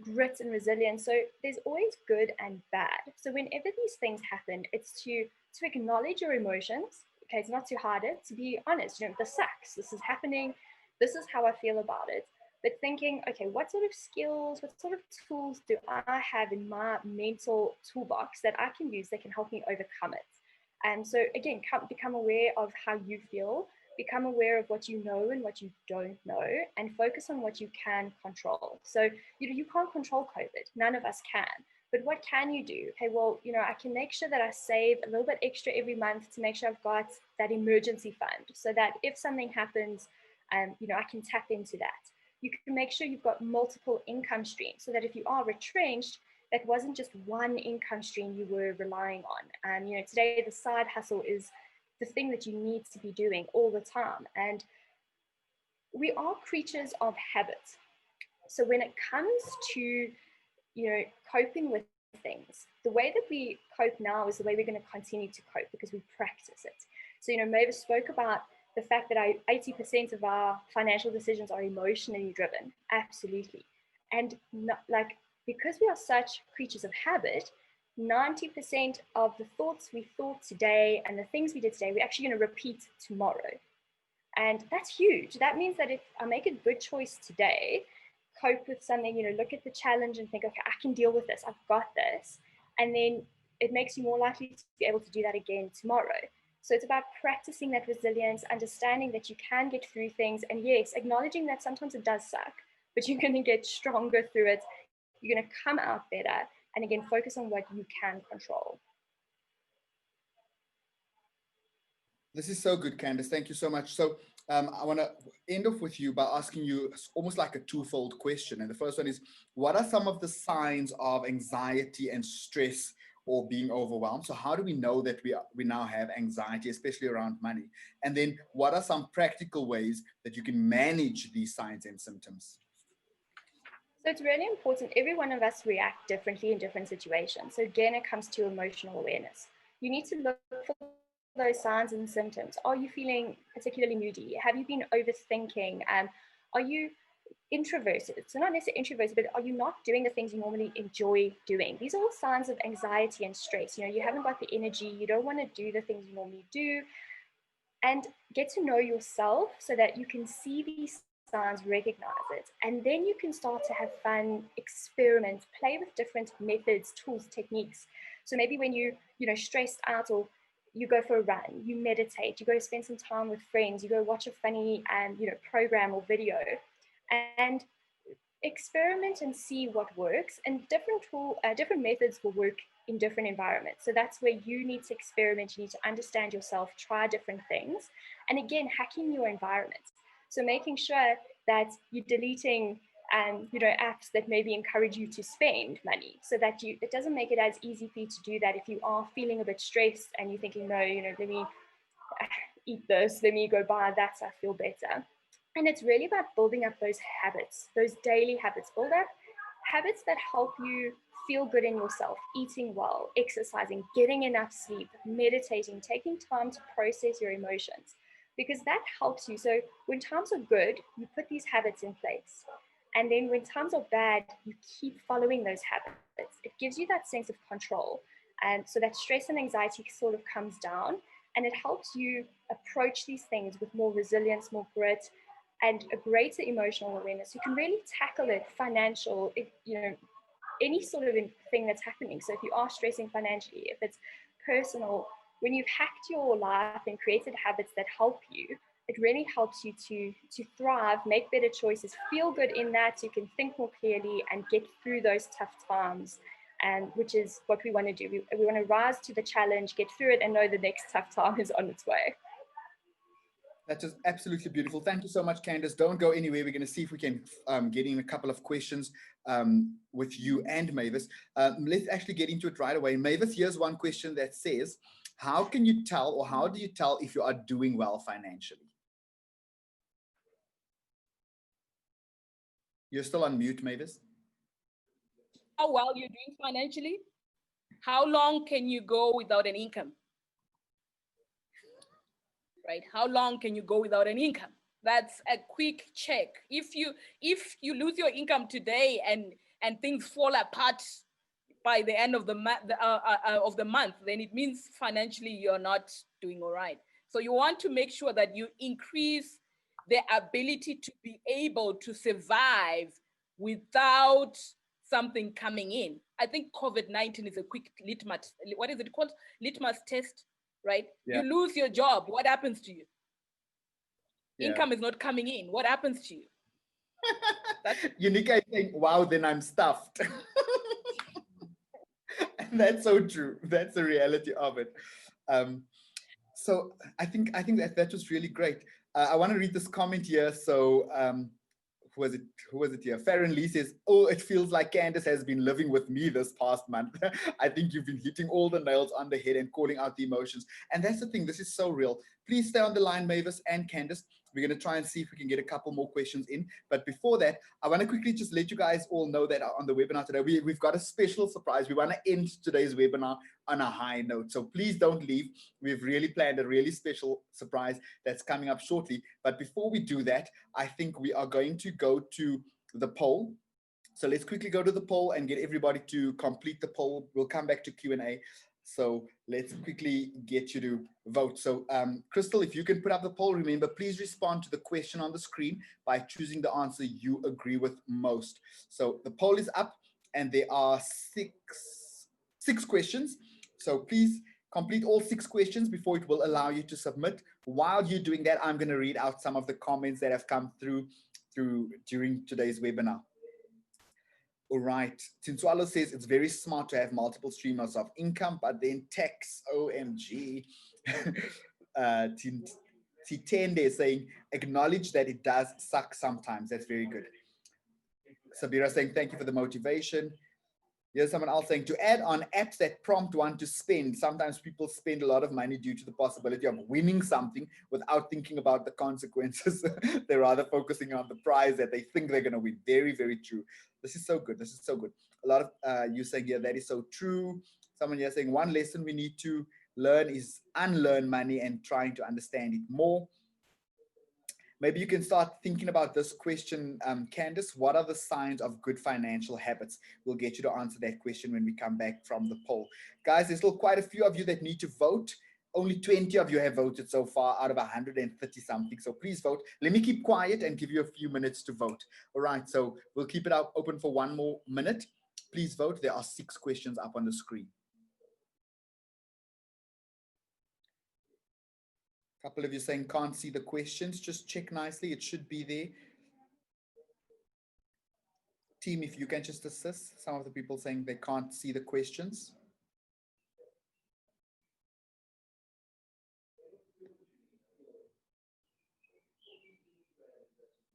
grit and resilience. So there's always good and bad. So whenever these things happen, it's to acknowledge your emotions. Okay, it's not to hide it, to be honest. This sucks. This is happening. This is how I feel about it. But thinking, okay, what sort of skills, what sort of tools do I have in my mental toolbox that I can use that can help me overcome it? And so again, become aware of how you feel, become aware of what you know and what you don't know, and focus on what you can control. So, you can't control COVID. None of us can. But what can you do? Okay, well, I can make sure that I save a little bit extra every month to make sure I've got that emergency fund, so that if something happens, I can tap into that. You can make sure you've got multiple income streams, so that if you are retrenched, that wasn't just one income stream you were relying on. Today the side hustle is the thing that you need to be doing all the time. And we are creatures of habit. So when it comes to, coping with things, the way that we cope now is the way we're going to continue to cope, because we practice it. So, Mavis spoke about the fact that 80% of our financial decisions are emotionally driven. Absolutely. And because we are such creatures of habit, 90% of the thoughts we thought today and the things we did today, we're actually going to repeat tomorrow. And that's huge. That means that if I make a good choice today, cope with something, look at the challenge and think, okay, I can deal with this. I've got this. And then it makes you more likely to be able to do that again tomorrow. So it's about practicing that resilience, understanding that you can get through things. And yes, acknowledging that sometimes it does suck, but you're going to get stronger through it. You're going to come out better. And again, focus on what you can control. This is so good, Candace. Thank you so much. So I want to end off with you by asking you almost like a twofold question. And the first one is, what are some of the signs of anxiety and stress or being overwhelmed? So how do we know that we now have anxiety, especially around money? And then what are some practical ways that you can manage these signs and symptoms? So it's really important. Every one of us react differently in different situations. So again, it comes to emotional awareness. You need to look for those signs and symptoms. Are you feeling particularly moody? Have you been overthinking? Are you introverted? So not necessarily introverted, but are you not doing the things you normally enjoy doing? These are all signs of anxiety and stress. You haven't got the energy. You don't want to do the things you normally do. And get to know yourself so that you can see these signs, recognize it, and then you can start to have fun, experiment, play with different methods, tools, techniques. So maybe when you're stressed out, or you go for a run, you meditate, you go spend some time with friends, you go watch a funny program or video, and experiment and see what works. And different methods will work in different environments. So that's where you need to experiment. You need to understand yourself, try different things, and again, hacking your environment. So making sure that you're deleting apps that maybe encourage you to spend money, so that it doesn't make it as easy for you to do that if you are feeling a bit stressed and you're thinking, no, let me eat this, let me go buy that so I feel better. And it's really about building up those habits, those daily habits. Build up habits that help you feel good in yourself, eating well, exercising, getting enough sleep, meditating, taking time to process your emotions, because that helps you. So when times are good, you put these habits in place. And then when times are bad, you keep following those habits. It gives you that sense of control. And so that stress and anxiety sort of comes down, and it helps you approach these things with more resilience, more grit, and a greater emotional awareness. You can really tackle it, financial, any sort of thing that's happening. So if you are stressing financially, if it's personal, when you've hacked your life and created habits that help you, it really helps you to thrive, make better choices, feel good in that, so you can think more clearly and get through those tough times, and which is what we want to do. We want to rise to the challenge, get through it, and know the next tough time is on its way. That is absolutely beautiful. Thank you so much, Candace. Don't go anywhere. We're going to see if we can get in a couple of questions with you and Mavis. Let's actually get into it right away. Mavis, here's one question that says, how can you tell, or how do you tell if you are doing well financially? You're still on mute, Mavis. How well you're doing financially? How long can you go without an income? Right? How long can you go without an income? That's a quick check. If you lose your income today and things fall apart by the end of the month, then it means financially you're not doing all right. So you want to make sure that you increase the ability to be able to survive without something coming in. I think COVID-19 is a quick litmus. What is it called? Litmus test, right? Yeah. You lose your job. What happens to you? Yeah. Income is not coming in. What happens to you? Unica is saying, wow, then I'm stuffed. And that's so true. That's the reality of it. So I think that was really great. I want to read this comment here. So who was it here? Farron Lee says, oh, it feels like Candace has been living with me this past month. I think you've been hitting all the nails on the head and calling out the emotions. And that's the thing. This is so real. Please stay on the line, Mavis and Candace. We're going to try and see if we can get a couple more questions in. But before that, I want to quickly just let you guys all know that on the webinar today, we've got a special surprise. We want to end today's webinar on a high note. So please don't leave. We've really planned a really special surprise that's coming up shortly. But before we do that, I think we are going to go to the poll. So let's quickly go to the poll and get everybody to complete the poll. We'll come back to Q&A. So let's quickly get you to vote. So Crystal, if you can put up the poll, remember, please respond to the question on the screen by choosing the answer you agree with most. So the poll is up and there are six questions. So please complete all 6 questions before it will allow you to submit. While you're doing that, I'm going to read out some of the comments that have come through during today's webinar. All right. Tinswalo says it's very smart to have multiple streams of income, but then tax, OMG. See 10 days saying, acknowledge that it does suck sometimes. That's very good. Sabira saying, thank you for the motivation. Here's someone else saying, to add on, apps that prompt one to spend. Sometimes people spend a lot of money due to the possibility of winning something without thinking about the consequences. They're rather focusing on the prize that they think they're going to win. Very, very true. This is so good. This is so good. A lot of you saying, yeah, that is so true. Someone here saying, one lesson we need to learn is unlearn money and trying to understand it more. Maybe you can start thinking about this question, Candice. What are the signs of good financial habits? We'll get you to answer that question when we come back from the poll. Guys, there's still quite a few of you that need to vote. Only 20 of you have voted so far out of 130 something. So please vote. Let me keep quiet and give you a few minutes to vote. All right, so we'll keep it up open for one more minute. Please vote. There are 6 questions up on the screen. A couple of you saying can't see the questions. Just check nicely. It should be there. Team, if you can just assist. Some of the people saying they can't see the questions.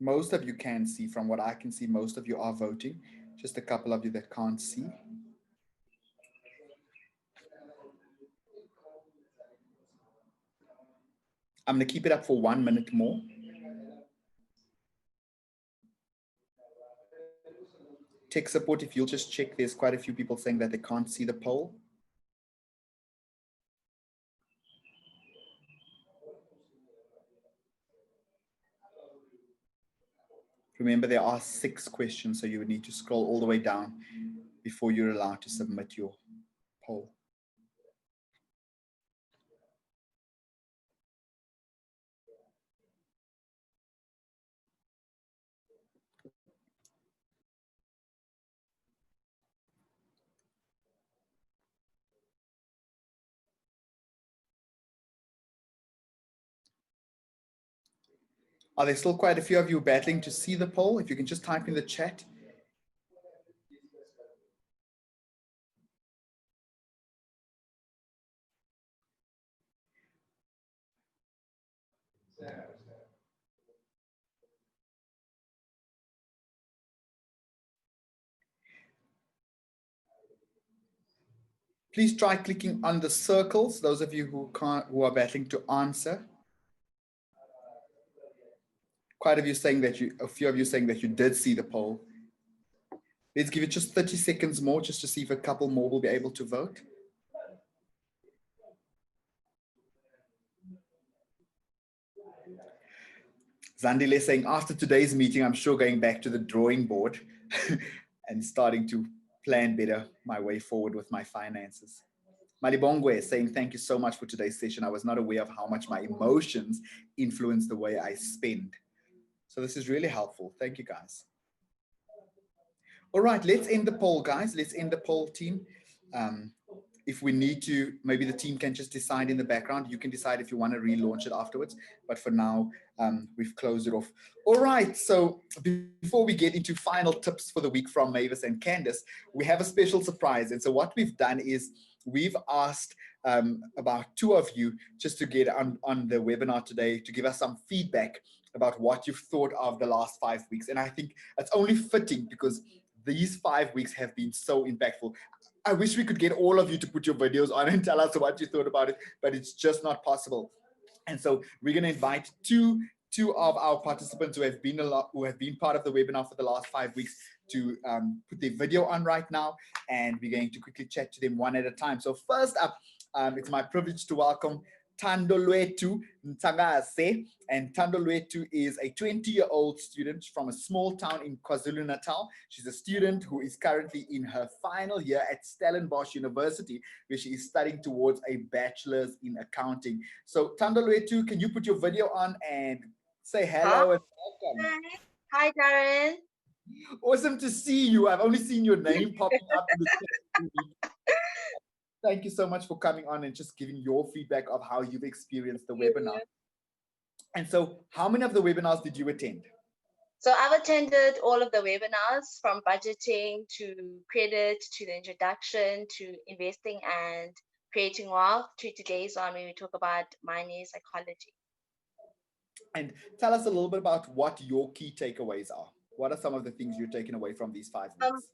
Most of you can see. From what I can see, most of you are voting. Just a couple of you that can't see. I'm going to keep it up for 1 minute more. Tech support, if you'll just check, there's quite a few people saying that they can't see the poll. Remember, there are 6 questions, so you would need to scroll all the way down before you're allowed to submit your poll. Are there still quite a few of you battling to see the poll? If you can just type in the chat. Please try clicking on the circles, those of you who are battling to answer. Quite a few saying that a few of you saying that you did see the poll. Let's give it just 30 seconds more just to see if a couple more will be able to vote. Zandile saying, after today's meeting, I'm sure going back to the drawing board and starting to plan better my way forward with my finances. Malibongwe saying, thank you so much for today's session. I was not aware of how much my emotions influence the way I spend. So this is really helpful. Thank you, guys. All right, let's end the poll, guys. Let's end the poll, team. If we need to, maybe the team can just decide in the background. You can decide if you want to relaunch it afterwards. But for now, we've closed it off. All right, so before we get into final tips for the week from Mavis and Candice, we have a special surprise. And so what we've done is we've asked about 2 of you just to get on the webinar today to give us some feedback about what you've thought of the last 5 weeks. And I think it's only fitting because these 5 weeks have been so impactful. I wish we could get all of you to put your videos on and tell us what you thought about it, but it's just not possible. And so we're going to invite two of our participants who have been part of the webinar for the last 5 weeks to put their video on right now, and we're going to quickly chat to them one at a time. So first up, it's my privilege to welcome Thandolwethu Ntangase. And Thandolwethu is a 20-year-old student from a small town in KwaZulu-Natal. She's a student who is currently in her final year at Stellenbosch University, where she is studying towards a bachelor's in accounting. So Thandolwethu, can you put your video on and say hello and welcome? Hi, Darren. Awesome to see you. I've only seen your name popping up in the chat. Thank you so much for coming on and just giving your feedback of how you've experienced the webinar. And so how many of the webinars did you attend? So I've attended all of the webinars, from budgeting to credit to the introduction to investing and creating wealth to today's one where we talk about money psychology. And tell us a little bit about what your key takeaways are. What are some of the things you're taking away from these 5 weeks?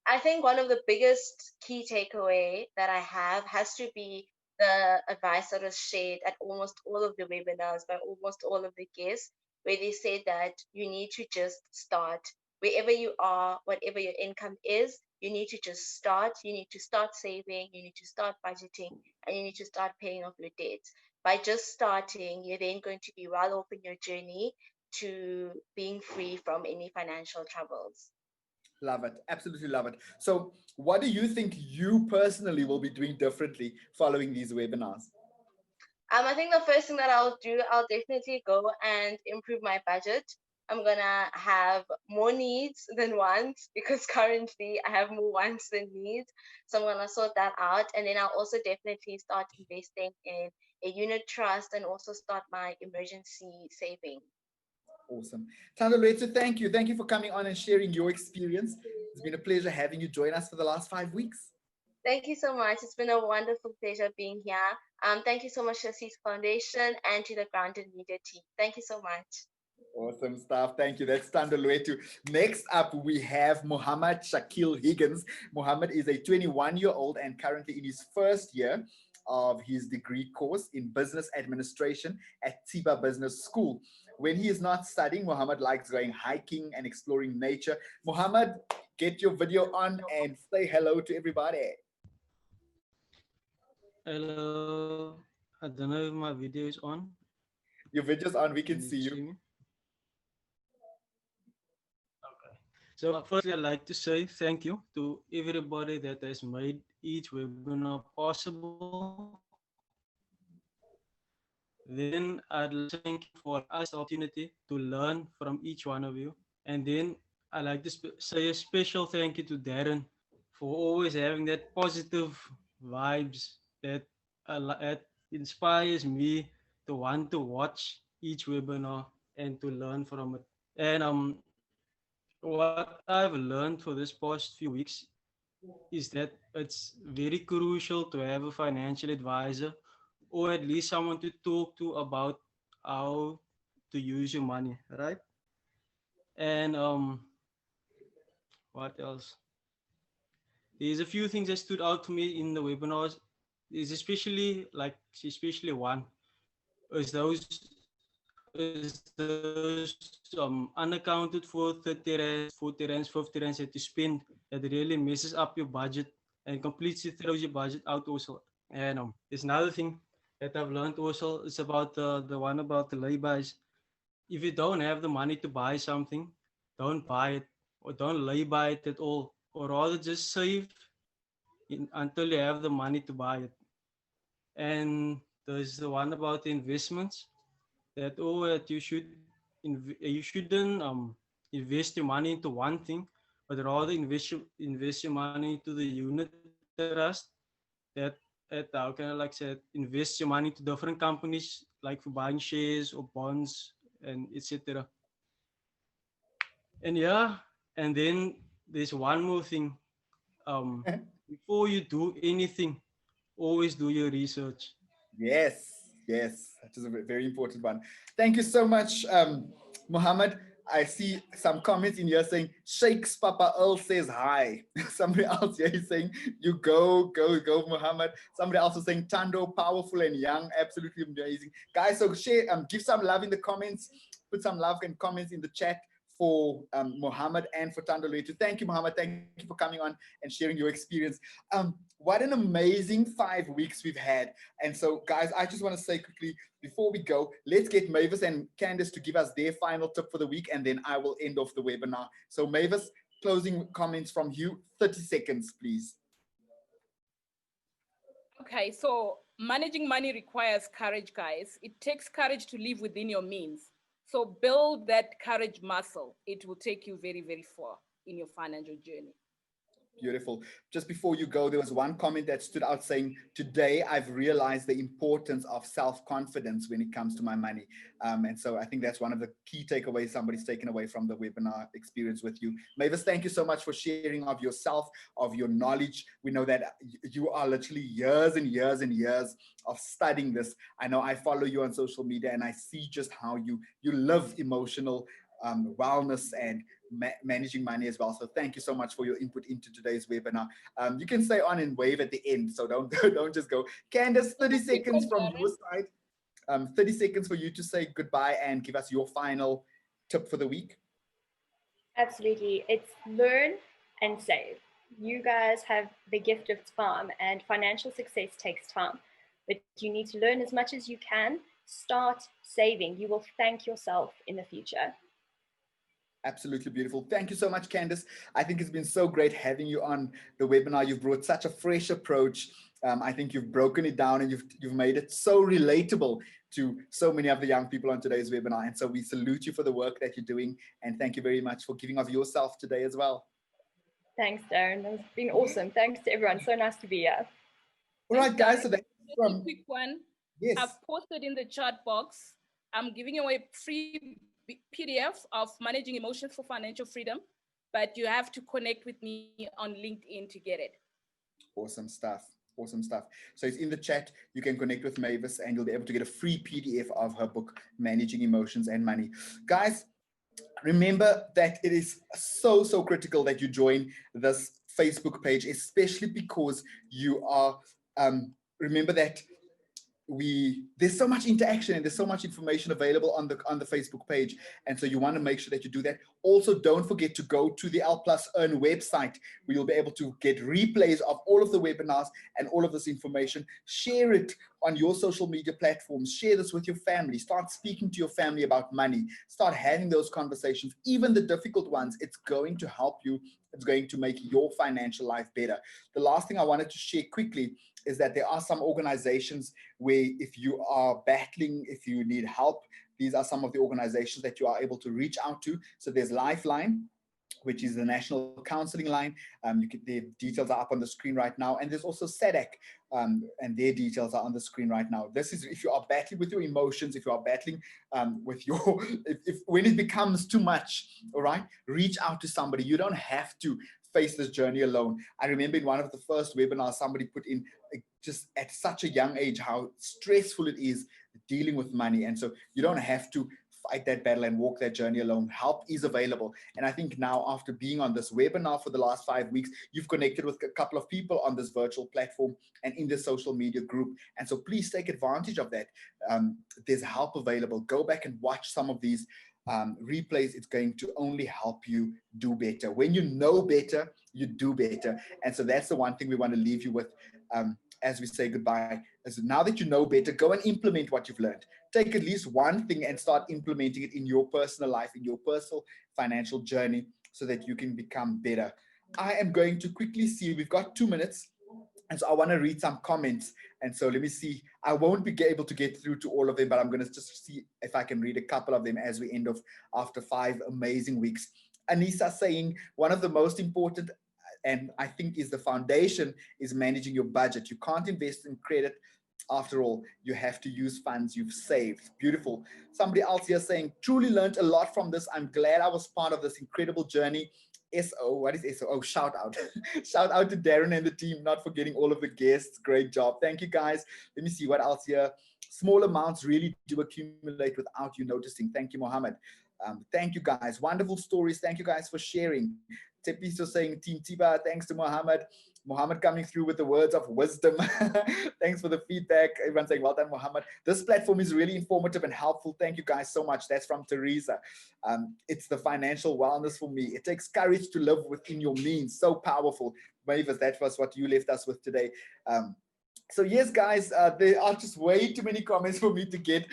I think one of the biggest key takeaway that I have has to be the advice that was shared at almost all of the webinars by almost all of the guests, where they said that you need to just start wherever you are, whatever your income is, you need to just start. You need to start saving, you need to start budgeting, and you need to start paying off your debts. By just starting, you're then going to be well off in your journey to being free from any financial troubles. Love it. Absolutely love it. So what do you think you personally will be doing differently following these webinars? I think the first thing that I'll do, I'll definitely go and improve my budget. I'm gonna have more needs than wants because currently I have more wants than needs. So I'm gonna sort that out. And then I'll also definitely start investing in a unit trust and also start my emergency saving. Awesome. Thandolwethu, thank you. Thank you for coming on and sharing your experience. It's been a pleasure having you join us for the last 5 weeks. Thank you so much. It's been a wonderful pleasure being here. Thank you so much to the ASISA Foundation and to the Grounded Media team. Thank you so much. Awesome stuff. Thank you. That's Thandolwethu. Next up, we have Muhammad Shakil Higgins. Muhammad is a 21-year-old and currently in his first year of his degree course in business administration at Tiba Business School. When he is not studying, Muhammad likes going hiking and exploring nature. Muhammad, get your video on and say hello to everybody. Hello, I don't know if my video is on. Your video's on, we can Can see you you. see me? Okay. So firstly, I'd like to say thank you to everybody that has made each webinar possible. Then I'd like to thank you for us the opportunity to learn from each one of you. And then I'd like to say a special thank you to Darren for always having that positive vibes that that inspires me to want to watch each webinar and to learn from it. And what I've learned for this past few weeks is that it's very crucial to have a financial advisor or at least someone to talk to about how to use your money, right? And what else? There's a few things that stood out to me in the webinars. There's especially one is those unaccounted for 30 rands, 40 rands, 50 rands that you spend that really messes up your budget and completely throws your budget out also. And there's another thing that I've learned also is about the one about the laybys. If you don't have the money to buy something, don't buy it or don't lay by it at all, or rather just save until you have the money to buy it. And there's the one about the investments that that you shouldn't invest your money into one thing, but rather invest your money into the unit trust that how can I like say invest your money to different companies like for buying shares or bonds and etc. And yeah, and then there's one more thing. Before you do anything, always do your research. Yes, yes, that is a very important one. Thank you so much, Muhammad. I see some comments in here saying, Shakes Papa Earl says hi. Somebody else here is saying, you go, Muhammad. Somebody else is saying, Tando, powerful and young, absolutely amazing. Guys, so share, give some love in the comments, put some love and comments in the chat for Muhammad and for Thandolwethu. Thank you, Muhammad. Thank you for coming on and sharing your experience. What an amazing 5 weeks we've had. And so, guys, I just want to say quickly, before we go, let's get Mavis and Candice to give us their final tip for the week, and then I will end off the webinar. So Mavis, closing comments from you, 30 seconds, please. Okay, so managing money requires courage, guys. It takes courage to live within your means. So build that courage muscle. It will take you very, very far in your financial journey. Beautiful. Just before you go, there was one comment that stood out saying, today I've realized the importance of self-confidence when it comes to my money. And so I think that's one of the key takeaways somebody's taken away from the webinar experience with you. Mavis, thank you so much for sharing of yourself, of your knowledge. We know that you are literally years and years and years of studying this. I know I follow you on social media and I see just how you live emotional wellness and managing money as well. So thank you so much for your input into today's webinar. You can stay on and wave at the end, so don't don't just go. Candace, 30 seconds from your side. 30 seconds for you to say goodbye and give us your final tip for the week. Absolutely. It's learn and save. You guys have the gift of time, and financial success takes time, but you need to learn as much as you can. Start saving. You will thank yourself in the future. Absolutely beautiful. Thank you so much, Candace. I think it's been so great having you on the webinar. You've brought such a fresh approach. I think you've broken it down and you've made it so relatable to so many of the young people on today's webinar. And so we salute you for the work that you're doing. And thank you very much for giving of yourself today as well. Thanks, Darren. It's been awesome. Thanks to everyone. So nice to be here. All right, guys. So that's from a quick one. Yes. I've posted in the chat box. I'm giving away free PDFs of managing emotions for financial freedom, but you have to connect with me on LinkedIn to get it. Awesome stuff. Awesome stuff. So it's in the chat. You can connect with Mavis and you'll be able to get a free PDF of her book, Managing Emotions and Money. Guys, remember that it is so critical that you join this Facebook page, especially because you are, remember that there's so much interaction and there's so much information available on the Facebook page, and so you want to make sure that you do that. Also, don't forget to go to the L+EARN website where you'll be able to get replays of all of the webinars and all of this information. Share it on your social media platforms. Share this with your family. Start speaking to your family about money. Start having those conversations, even the difficult ones. It's going to help you. It's going to make your financial life better. The last thing I wanted to share quickly is that there are some organizations where if you are battling, if you need help, these are some of the organizations that you are able to reach out to. So there's Lifeline, which is the National Counseling Line. Their details are up on the screen right now. And there's also SADC, and their details are on the screen right now. This is if you are battling with your emotions, if you are battling with your, when it becomes too much, all right, reach out to somebody. You don't have to face this journey alone. I remember in one of the first webinars, somebody put in just at such a young age how stressful it is dealing with money. And so you don't have to fight that battle and walk that journey alone. Help is available. And I think now, after being on this webinar for the last 5 weeks, you've connected with a couple of people on this virtual platform and in this social media group. And so please take advantage of that. There's help available. Go back and watch some of these replays. It's going to only help you do better. When you know better, you do better. And so that's the one thing we want to leave you with as we say goodbye. As now that you know better, go and implement what you've learned. Take at least one thing and start implementing it in your personal life, in your personal financial journey, so that you can become better. I am going to quickly see, we've got 2 minutes. And so I want to read some comments. And so let me see. I won't be able to get through to all of them, but I'm going to just see if I can read a couple of them as we end off after 5 amazing weeks. Anissa saying, one of the most important, and I think is the foundation, is managing your budget. You can't invest in credit. After all, you have to use funds you've saved. Beautiful. Somebody else here saying, truly learned a lot from this. I'm glad I was part of this incredible journey. SO, what is SO? Oh, shout out. Shout out to Darren and the team, not forgetting all of the guests. Great job. Thank you, guys. Let me see what else here. Small amounts really do accumulate without you noticing. Thank you, Mohammed. Thank you, guys. Wonderful stories. Thank you, guys, for sharing. Tepiso saying, Team Tiba, thanks to Mohammed. Mohammed coming through with the words of wisdom. Thanks for the feedback. Everyone saying, well done, Mohammed. This platform is really informative and helpful. Thank you guys so much. That's from Teresa. It's the financial wellness for me. It takes courage to live within your means. So powerful. Mavis, that was what you left us with today. So yes, guys, there are just way too many comments for me to get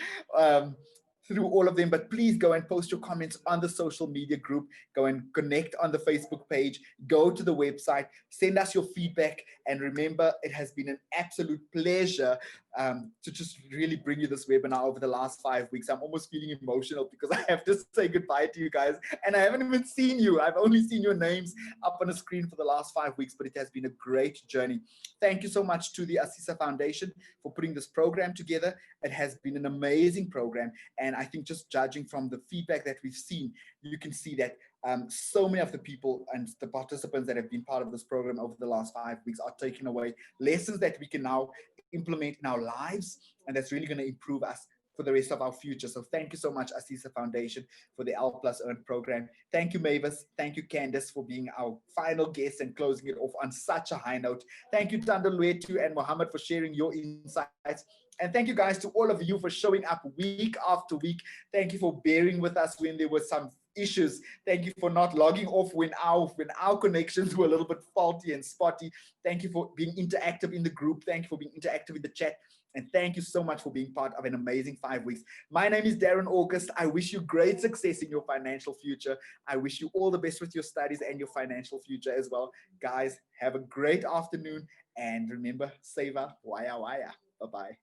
through all of them, but please go and post your comments on the social media group. Go and connect on the Facebook page. Go to the website. Send us your feedback. And remember, it has been an absolute pleasure to just really bring you this webinar over the last 5 weeks. I'm almost feeling emotional because I have to say goodbye to you guys, and I haven't even seen you. I've only seen your names up on the screen for the last 5 weeks, but it has been a great journey. Thank you so much to the ASISA Foundation for putting this program together. It has been an amazing program, and I think just judging from the feedback that we've seen, you can see that so many of the people and the participants that have been part of this program over the last 5 weeks are taking away lessons that we can now implement in our lives, and that's really going to improve us for the rest of our future. So thank you so much, ASISA Foundation, for the L+EARN program. Thank you, Mavis. Thank you, Candice, for being our final guest and closing it off on such a high note. Thank you, Tandalwetu and Mohammed, for sharing your insights. And thank you guys to all of you for showing up week after week. Thank you for bearing with us when there were some issues. Thank you for not logging off when our connections were a little bit faulty and spotty. Thank you for being interactive in the group. Thank you for being interactive in the chat. And thank you so much for being part of an amazing 5 weeks. My name is Darren August. I wish you great success in your financial future. I wish you all the best with your studies and your financial future as well. Guys, have a great afternoon. And remember, save up, waya waya. Bye-bye.